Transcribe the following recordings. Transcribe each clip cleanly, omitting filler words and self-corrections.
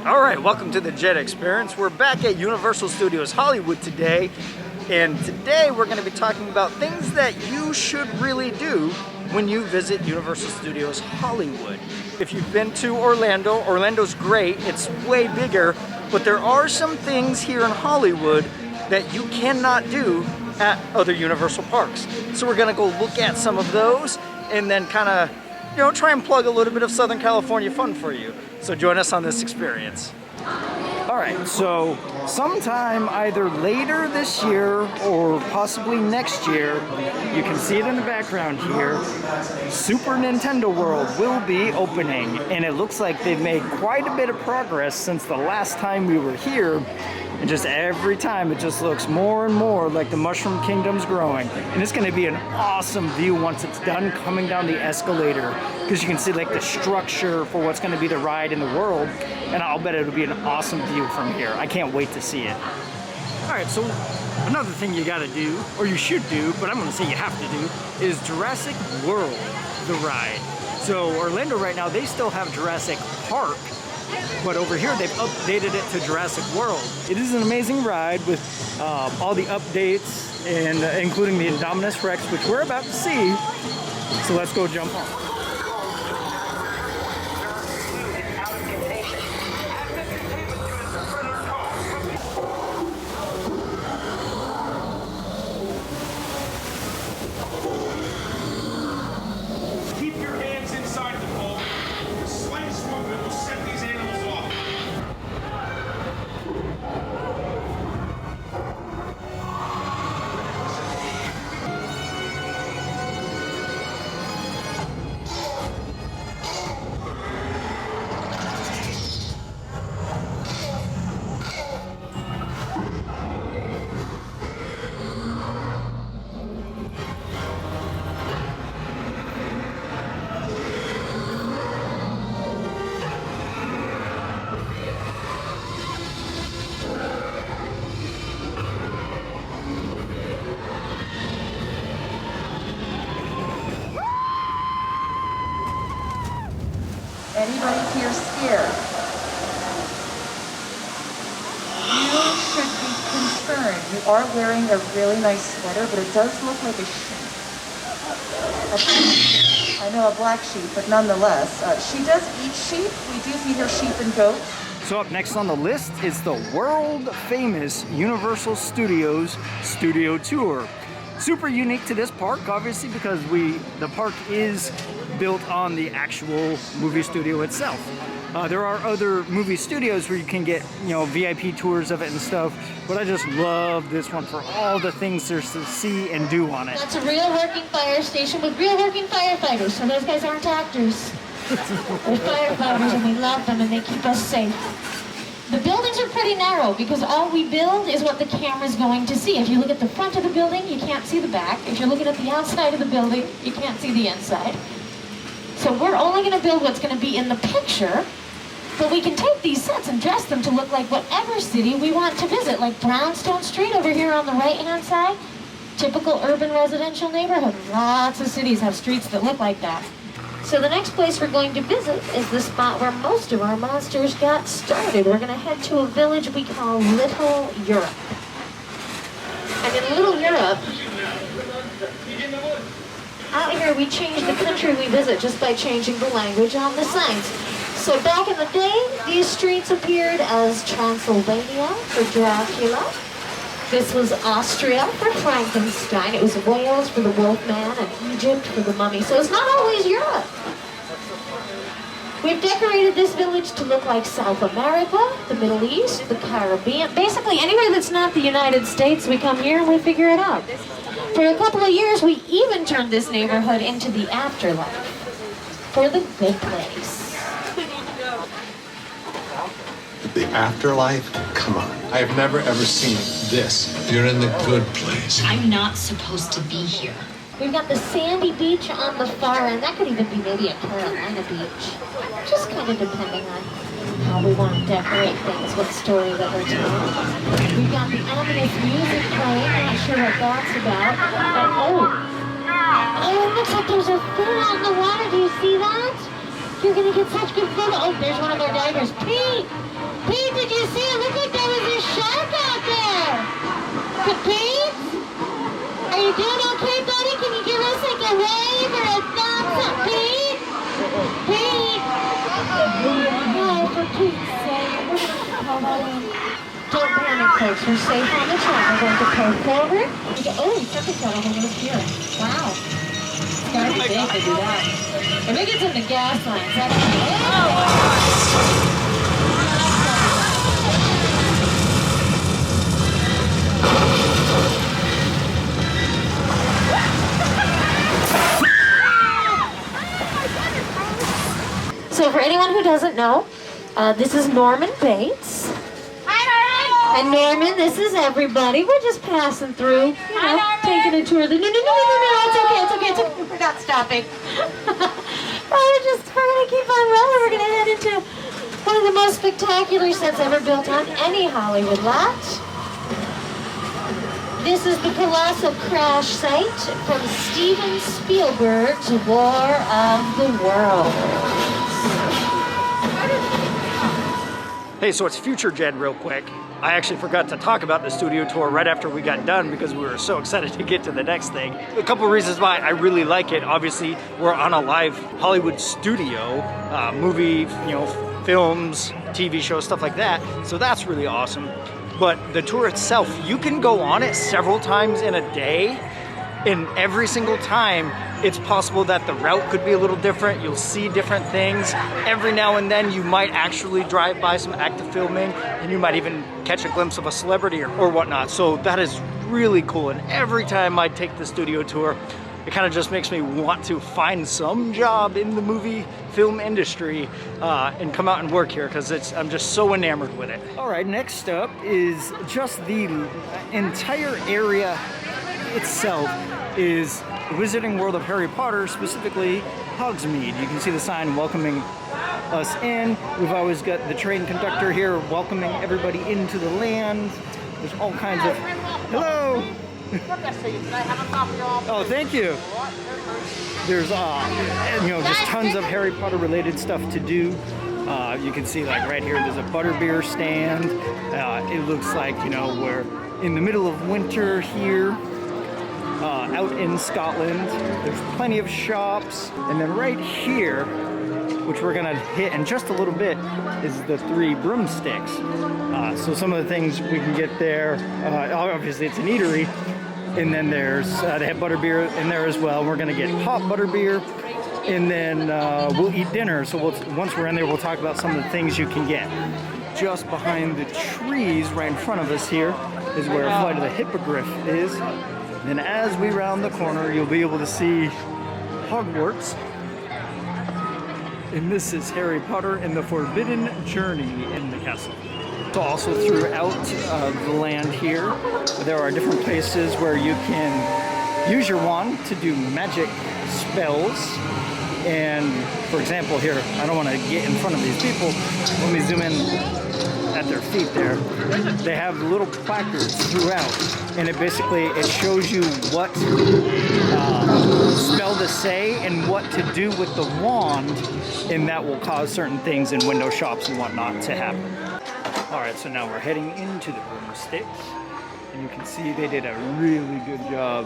Alright, welcome to the Jet Experience. We're back at Universal Studios Hollywood today, and today we're going to be talking about things that you should really do when you visit Universal Studios Hollywood. If you've been to Orlando, Orlando's great, it's way bigger, but there are some things here in Hollywood that you cannot do at other Universal parks. So we're going to go look at some of those and then kind of, try and plug a little bit of Southern California fun for you. So join us on this experience. Alright, so sometime either later this year or possibly next year, you can see it in the background here, Super Nintendo World will be opening, and it looks like they've made quite a bit of progress since the last time we were here. And just every time it just looks more and more like the Mushroom Kingdom's growing. And it's gonna be an awesome view once it's done coming down the escalator, because you can see like the structure for what's gonna be the ride in the world. And I'll bet it'll be an awesome view from here. I can't wait to see it. All right, so another thing you gotta do, or you should do, but I'm gonna say you have to do, is Jurassic World, the ride. So Orlando right now, they still have Jurassic Park, but over here they've updated it to Jurassic World. It is an amazing ride with all the updates, and including the Indominus Rex, which we're about to see. So let's go jump on. Anybody here scared? You should be concerned. You are wearing a really nice sweater, but it does look like a sheep. I know, a black sheep, but nonetheless. She does eat sheep. We do feed her sheep and goats. So up next on the list is the world famous Universal Studios Studio Tour. Super unique to this park, obviously, because the park is built on the actual movie studio itself. There are other movie studios where you can get, VIP tours of it and stuff, but I just love this one for all the things there's to see and do on it. That's a real working fire station with real working firefighters, so those guys aren't actors. They're firefighters, and we love them, and they keep us safe. The buildings are pretty narrow because all we build is what the camera's going to see. If you look at the front of the building, you can't see the back. If you're looking at the outside of the building, you can't see the inside. So we're only going to build what's going to be in the picture, but we can take these sets and dress them to look like whatever city we want to visit, like Brownstone Street over here on the right-hand side. Typical urban residential neighborhood. Lots of cities have streets that look like that. So the next place we're going to visit is the spot where most of our monsters got started. We're going to head to a village we call Little Europe. And in Little Europe, out here we change the country we visit just by changing the language on the signs. So back in the day, these streets appeared as Transylvania for Dracula. This was Austria for Frankenstein. It was Wales for the Wolfman, and Egypt for the Mummy. So it's not always Europe. We've decorated this village to look like South America, the Middle East, the Caribbean. Basically, anywhere that's not the United States, we come here and we figure it out. For a couple of years, we even turned this neighborhood into the afterlife for the good place. The afterlife? Come on. I have never ever seen this. You're in the good place. I'm not supposed to be here. We've got the sandy beach on the far end. That could even be maybe a Carolina beach. Just kind of depending on how we want to decorate things, what story that we're telling. We've got the ominous music playing. Not sure what that's about. And, oh, it looks like there's a fin on the water. Do you see that? You're gonna get such good photo. Oh, there's one of our divers. Pete! Pete, did you see it? Looked like there was a shark out there! Pete? Are you doing okay, buddy? Can you give us like a wave or a thumbs up, Pete? Pete! Oh, for Pete's sake. We're gonna call home. Don't panic, folks. We're safe on the track. We're going to go forward. Oh, something's got a hold of us here. Wow. It's gotta be big to do that. I think it's in the gas lines. That's So for anyone who doesn't know, this is Norman Bates. And Norman, this is everybody. We're just passing through, you know, taking a tour. No, it's okay. We're not stopping. We're gonna keep on rolling. We're gonna head into one of the most spectacular sets ever built on any Hollywood lot. This is the colossal crash site from Steven Spielberg's War of the Worlds. Hey, so it's Future Jed real quick. I actually forgot to talk about the studio tour right after we got done because we were so excited to get to the next thing. A couple of reasons why I really like it. Obviously, we're on a live Hollywood studio, movie, films, TV shows, stuff like that. So that's really awesome. But the tour itself, you can go on it several times in a day, and every single time it's possible that the route could be a little different. You'll see different things. Every now and then you might actually drive by some active filming, and you might even catch a glimpse of a celebrity or whatnot. So that is really cool. And every time I take the studio tour, it kind of just makes me want to find some job in the movie film industry and come out and work here because I'm just so enamored with it. All right, next up is just the entire area itself is Wizarding World of Harry Potter, specifically Hogsmead. You can see the sign welcoming us in. We've always got the train conductor here welcoming everybody into the land. There's all kinds of... Hello! Oh, thank you. There's just tons of Harry Potter related stuff to do. You can see like right here there's a butterbeer stand. It looks like we're in the middle of winter here out in Scotland. There's plenty of shops, and then right here, which we're gonna hit in just a little bit, is the 3 Broomsticks. So some of the things we can get there, obviously it's an eatery, and then there's, they have butterbeer in there as well. We're gonna get hot butterbeer, and then we'll eat dinner. So once we're in there, we'll talk about some of the things you can get. Just behind the trees right in front of us here is where Flight of the Hippogriff is. And as we round the corner, you'll be able to see Hogwarts. And this is Harry Potter and the Forbidden Journey in the castle. So also throughout the land here, there are different places where you can use your wand to do magic spells. And for example here, I don't want to get in front of these people. Let me zoom in at their feet there. They have little placards throughout, and it shows you what spell to say and what to do with the wand, and that will cause certain things in window shops and whatnot to happen. All right, so now we're heading into the Broomsticks, and you can see they did a really good job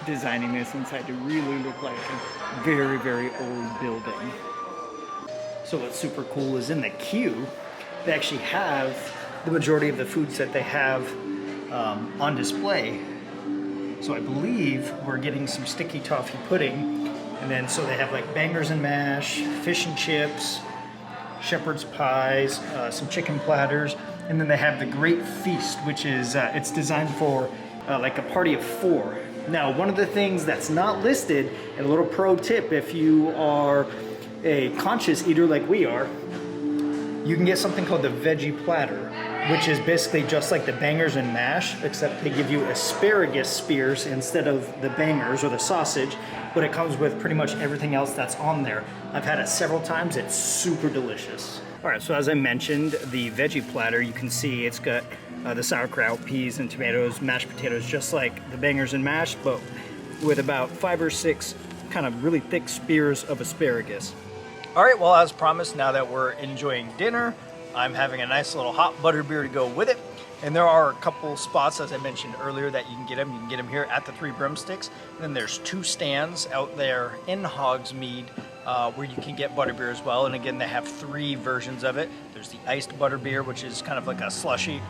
designing this inside to really look like a very, very old building. So what's super cool is in the queue, they actually have the majority of the foods that they have on display. So I believe we're getting some sticky toffee pudding, and then so they have like bangers and mash, fish and chips, shepherd's pies, some chicken platters, and then they have the Great Feast, which is it's designed for like a party of 4. Now, one of the things that's not listed, and a little pro tip, if you are a conscious eater like we are, you can get something called the veggie platter, which is basically just like the bangers and mash, except they give you asparagus spears instead of the bangers or the sausage, but it comes with pretty much everything else that's on there. I've had it several times. It's super delicious. All right, so as I mentioned, the veggie platter, you can see it's got the sauerkraut, peas, and tomatoes, mashed potatoes, just like the bangers and mash, but with about 5 or 6 kind of really thick spears of asparagus. All right, well, as promised, now that we're enjoying dinner, I'm having a nice little hot butterbeer to go with it. And there are a couple spots, as I mentioned earlier, that you can get them. You can get them here at the Three Broomsticks. And then there's 2 stands out there in Hogsmead where you can get butterbeer as well. And again, they have 3 versions of it. There's the iced butterbeer, which is kind of like a slushy.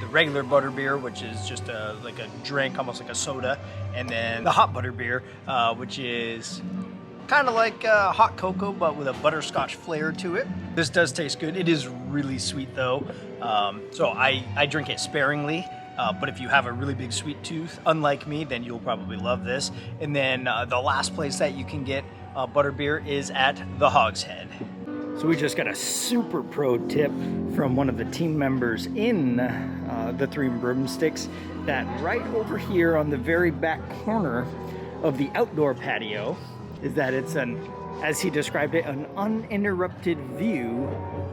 The regular butterbeer, which is just like a drink, almost like a soda. And then the hot butterbeer, which is kind of like hot cocoa, but with a butterscotch flair to it. This does taste good. It is really sweet though. So I drink it sparingly, but if you have a really big sweet tooth, unlike me, then you'll probably love this. And then the last place that you can get butterbeer is at the Hogshead. So we just got a super pro tip from one of the team members in the Three Broomsticks that right over here on the very back corner of the outdoor patio is that it's as he described it, an uninterrupted view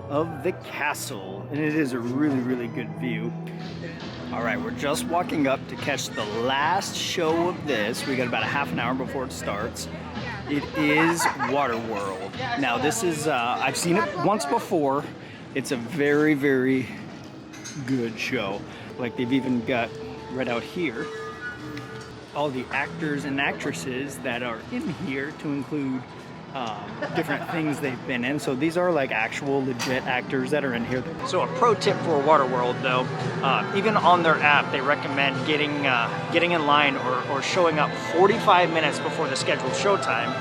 of the castle. And it is a really, really good view. All right, we're just walking up to catch the last show of this. We got about a half an hour before it starts. It is WaterWorld. Now this is, I've seen it once before. It's a very, very good show. Like they've even got right out here all the actors and actresses that are in here to include different things they've been in. So these are like actual legit actors that are in here. So a pro tip for WaterWorld though, even on their app, they recommend getting in line or showing up 45 minutes before the scheduled showtime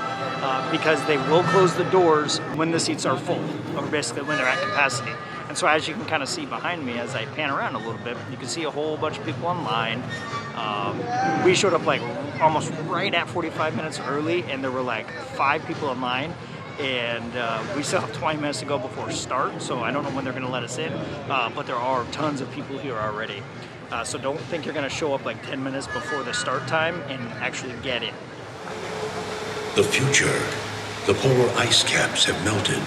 because they will close the doors when the seats are full, or basically when they're at capacity. And so as you can kind of see behind me as I pan around a little bit, you can see a whole bunch of people online. We showed up like almost right at 45 minutes early, and there were like 5 people in line, and we still have 20 minutes to go before start, so I don't know when they're gonna let us in, but there are tons of people here already. So don't think you're gonna show up like 10 minutes before the start time and actually get in. The future. The polar ice caps have melted,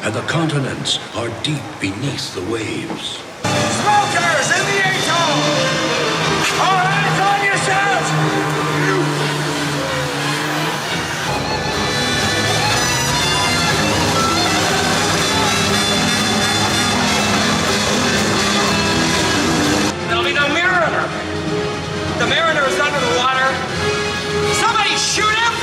and the continents are deep beneath the waves. Smokers in the atoll! All hands on yourselves! There'll be no Mariner. The Mariner is under the water. Somebody shoot him!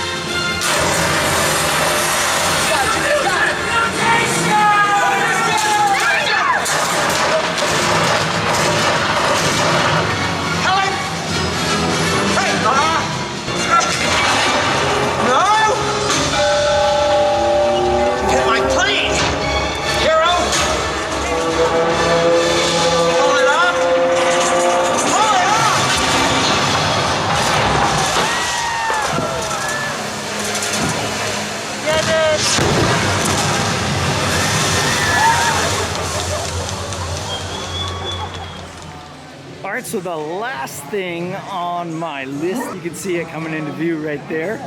Alright, so the last thing on my list, you can see it coming into view right there,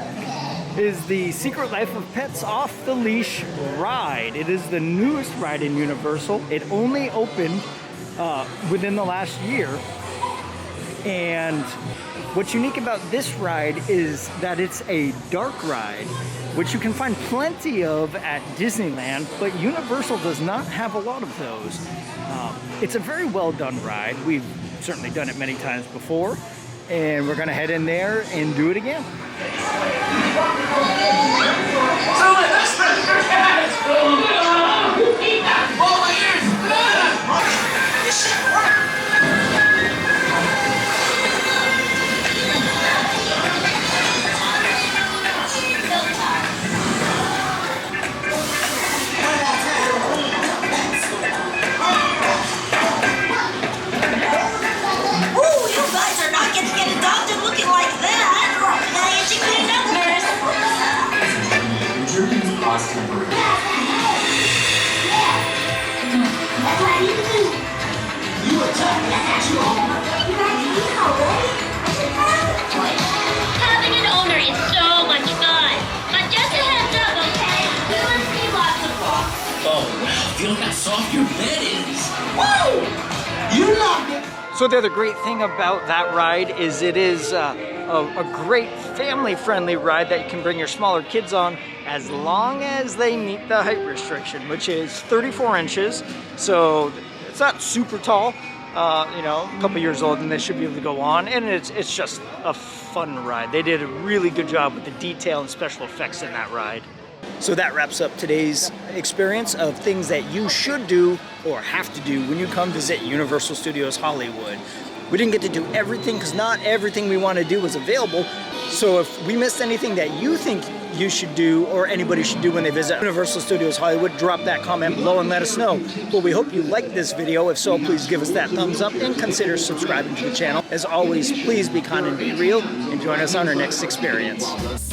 is the Secret Life of Pets Off the Leash ride. It is the newest ride in Universal. It only opened within the last year. And what's unique about this ride is that it's a dark ride, which you can find plenty of at Disneyland, but Universal does not have a lot of those. It's a very well done ride. We've certainly done it many times before, and we're gonna head in there and do it again. Having an owner is so much fun. But just a heads up, okay? We will see lots of walks. Oh, wow. Feel how soft your bed is. Woo! You loved it. So the other great thing about that ride is it is a great family-friendly ride that you can bring your smaller kids on, as long as they meet the height restriction, which is 34 inches. So it's not super tall. You know, a couple years old, and they should be able to go on, and it's just a fun ride. They did a really good job with the detail and special effects in that ride. So that wraps up today's experience of things that you should do or have to do when you come visit Universal Studios Hollywood. We didn't get to do everything because not everything we want to do was available. So if we missed anything that you think you should do or anybody should do when they visit Universal Studios Hollywood, drop that comment below and let us know. Well, we hope you liked this video. If so, please give us that thumbs up and consider subscribing to the channel. As always, please be kind and be real, and join us on our next experience.